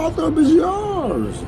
Gotham is yours.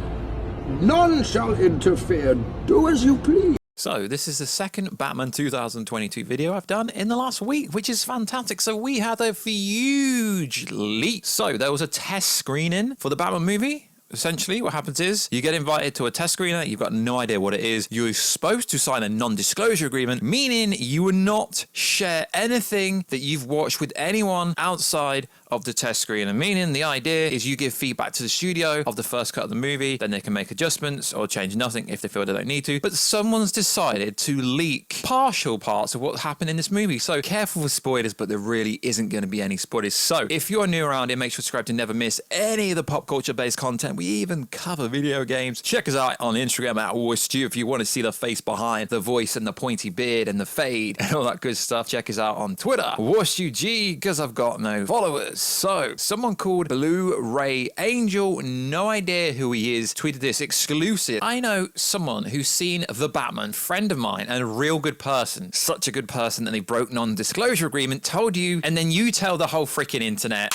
None shall interfere. Do as you please. So this is the second Batman 2022 video I've done in the last week, which is fantastic. So we had a huge leak. So there was a test screening for the Batman movie. Essentially, what happens is you get invited to a test screener. You've got no idea what it is. You're supposed to sign a non-disclosure agreement, meaning you will not share anything that you've watched with anyone outside of the test screener. Meaning the idea is you give feedback to the studio of the first cut of the movie, then they can make adjustments or change nothing if they feel they don't need to. But someone's decided to leak partial parts of what happened in this movie. So careful with spoilers, but there really isn't going to be any spoilers. So if you're new around here, make sure to subscribe to never miss any of the pop culture based content. We even cover video games. Check us out on Instagram at Warstu if you want to see the face behind the voice and the pointy beard and the fade and all that good stuff. Check us out on Twitter, WarstuG, because I've got no followers. So someone called Blue Ray Angel, no idea who he is, tweeted this exclusive. I know someone who's seen the Batman, friend of mine and a real good person, such a good person that they broke non-disclosure agreement, told you, and then you tell the whole freaking internet.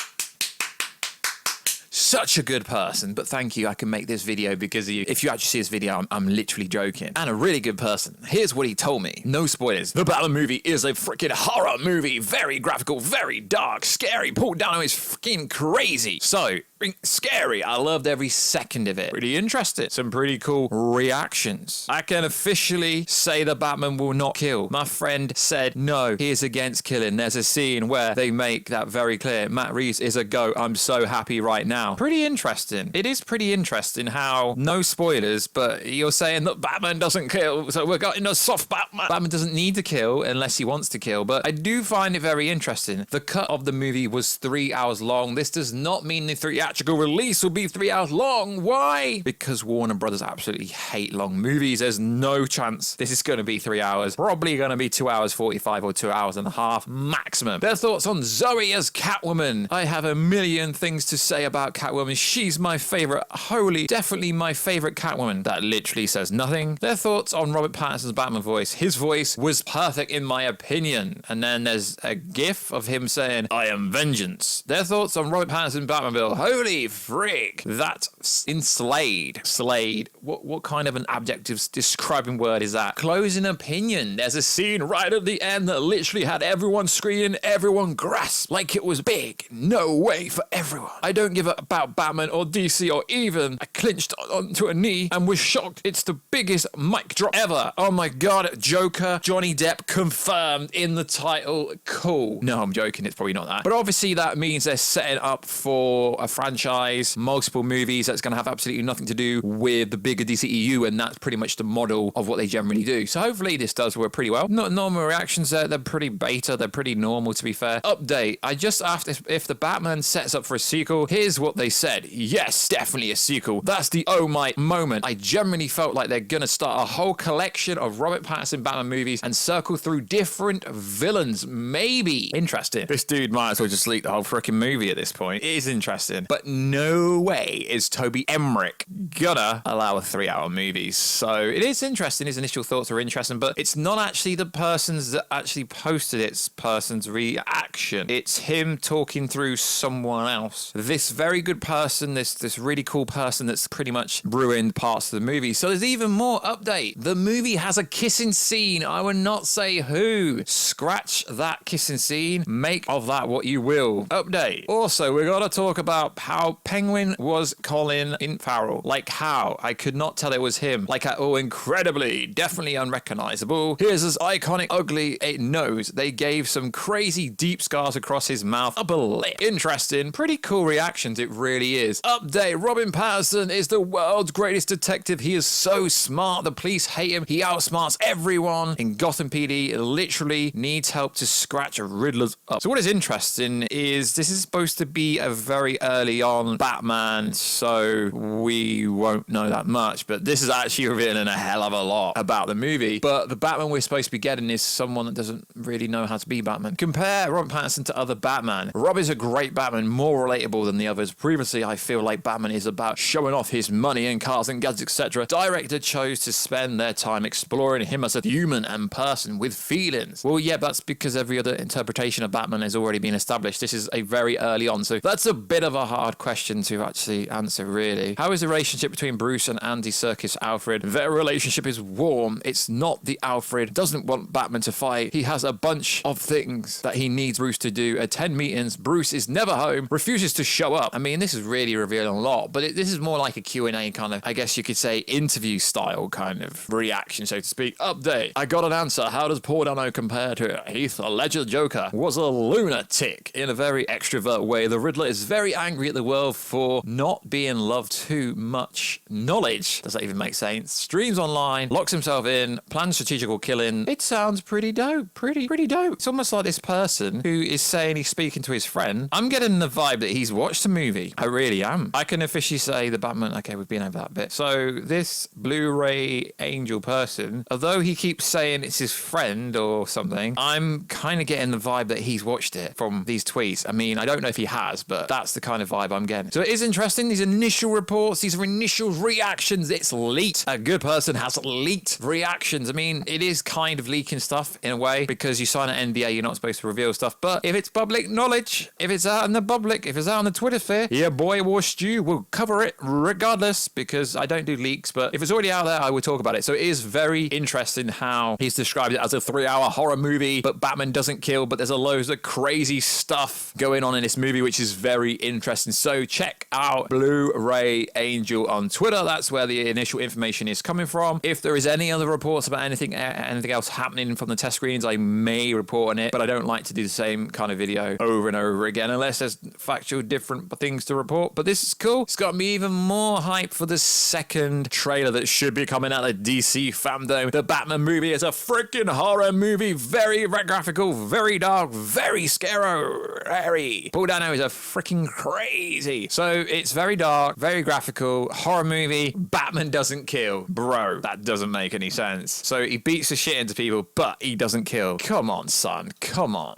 Such a good person, but thank you, I can make this video because of you. If you actually see this video, I'm literally joking. And a really good person. Here's what he told me. No spoilers. The Batman movie is a freaking horror movie. Very graphical, very dark, scary. Paul Dano is freaking crazy. So, scary. I loved every second of it. Pretty interesting. Some pretty cool reactions. I can officially say the Batman will not kill. My friend said, no, he is against killing. There's a scene where they make that very clear. Matt Reeves is a goat. I'm so happy right now. Pretty interesting. It is pretty interesting how, no spoilers, but you're saying that Batman doesn't kill, so we're getting a soft Batman. Batman doesn't need to kill unless he wants to kill, but I do find it very interesting. The cut of the movie was 3 hours long. This does not mean the theatrical release will be 3 hours long. Why? Because Warner Brothers absolutely hate long movies. There's no chance this is going to be 3 hours. Probably going to be 2 hours 45 or 2 hours and a half maximum. Their thoughts on Zoe as Catwoman. I have a million things to say about Catwoman. She's my favorite. Holy, definitely my favorite Catwoman. That literally says nothing. Their thoughts on Robert Pattinson's Batman voice. His voice was perfect in my opinion. And then there's a gif of him saying, I am vengeance. Their thoughts on Robert Pattinson's Batmobile. Holy frick. That's enslayed. Slayed. What kind of an adjective describing word is that? Closing opinion. There's a scene right at the end that literally had everyone screaming, everyone grasped like it was big. No way for everyone. I don't give a about Batman or DC or even. I clinched onto a knee and was shocked. It's the biggest mic drop ever. Oh my god, Joker, Johnny Depp confirmed in the title. Cool. No, I'm joking. It's probably not that. But obviously that means they're setting up for a franchise, multiple movies that's going to have absolutely nothing to do with the bigger DCEU, and that's pretty much the model of what they generally do. So hopefully this does work pretty well. Not normal reactions there. They're pretty beta. They're pretty normal, to be fair. Update. I just asked if the Batman sets up for a sequel. Here's what they said. Yes, definitely a sequel. That's the oh my moment. I genuinely felt like they're gonna start a whole collection of Robert Pattinson Batman movies and circle through different villains. Maybe. Interesting. This dude might as well just leak the whole freaking movie at this point. It is interesting. But no way is Toby Emmerich gonna allow a 3-hour movie. So it is interesting. His initial thoughts are interesting, but it's not actually the persons that actually posted it's person's reaction. It's him talking through someone else. This very good person, this really cool person that's pretty much ruined parts of the movie. So there's even more update. The movie has a kissing scene. I will not say who. Scratch that kissing scene. Make of that what you will. Update. Also, we gotta talk about how Penguin was Colin Farrell. Like how? I could not tell it was him. Like at all, incredibly, definitely unrecognizable. Here's his iconic ugly nose. They gave some crazy deep scars across his mouth. Upper lip. Interesting. Pretty cool reactions. It really is. Update. Robin Pattinson is the world's greatest detective. He is so smart. The police hate him. He outsmarts everyone in Gotham PD. Literally needs help to scratch Riddler's up. So what is interesting is this is supposed to be a very early on Batman, so we won't know that much, but this is actually revealing a hell of a lot about the movie. But the Batman we're supposed to be getting is someone that doesn't really know how to be Batman. Compare Robert Pattinson to other Batman. Rob is a great Batman, more relatable than the others. previously, I feel like Batman is about showing off his money and cars and gadgets, etc., director chose to spend their time exploring him as a human and person with feelings. Well, yeah, that's because every other interpretation of Batman has already been established. This is a very early on, so that's a bit of a hard question to actually answer, really. How is the relationship between Bruce and Andy Serkis Alfred? Their relationship is warm. It's not the Alfred doesn't want Batman to fight. He has a bunch of things that he needs Bruce to do. Attend meetings. Bruce is never home, refuses to show up. I mean, this is really revealing a lot, but this is more like a Q&A kind of, I guess you could say, interview style kind of reaction, so to speak. Update. I got an answer. How does Paul Dano compare to Heath Ledger Joker? Was a lunatic in a very extrovert way. The Riddler is very angry at the world for not being loved too much. Knowledge. Does that even make sense? Streams online, locks himself in, plans strategical killing. It sounds pretty dope. Pretty dope. It's almost like this person who is saying he's speaking to his friend. I'm getting the vibe that he's watched a movie. I really am. I can officially say the Batman. Okay, we've been over that bit. So this Blu-ray angel person, although he keeps saying it's his friend or something, I'm kind of getting the vibe that he's watched it from these tweets. I mean, I don't know if he has, but that's the kind of vibe I'm getting. So it is interesting. These initial reports, these are initial reactions. It's leaked. A good person has leaked reactions. I mean, it is kind of leaking stuff in a way because you sign an NDA, you're not supposed to reveal stuff. But if it's public knowledge, if it's out in the public, if it's out on the Twitter sphere, yeah, boy, Warstu will cover it regardless because I don't do leaks. But if it's already out there, I would talk about it. So it is very interesting how he's described it as a 3-hour horror movie, but Batman doesn't kill, but there's a loads of crazy stuff going on in this movie, which is very interesting. So check out Blu-ray Angel on Twitter. That's where the initial information is coming from. If there is any other reports about anything else happening from the test screens, I may report on it, but I don't like to do the same kind of video over and over again unless there's factual different things to report. But this is cool. It's got me even more hype for the second trailer that should be coming out of DC fandom. The Batman movie is a freaking horror movie. Very graphical, very dark, very scary. Paul Dano is a freaking crazy. So it's very dark, very graphical, horror movie. Batman doesn't kill. Bro, that doesn't make any sense. So he beats the shit into people, but he doesn't kill. Come on, son. Come on.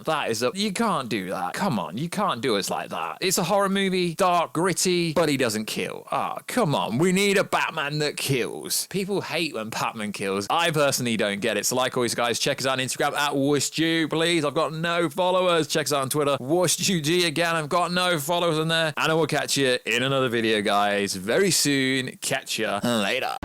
You can't do that. Come on. You can't do us like that. It's a horror movie, dark, gritty, but he doesn't kill. Come on. We need a Batman that kills. People hate when Batman kills. I personally don't get it. So like always, guys, check us out on Instagram at Warstu, please. I've got no followers. Check us out on Twitter. WarstuG again. I've got no followers on there. And I will catch you in another video, guys, very soon. Catch you later.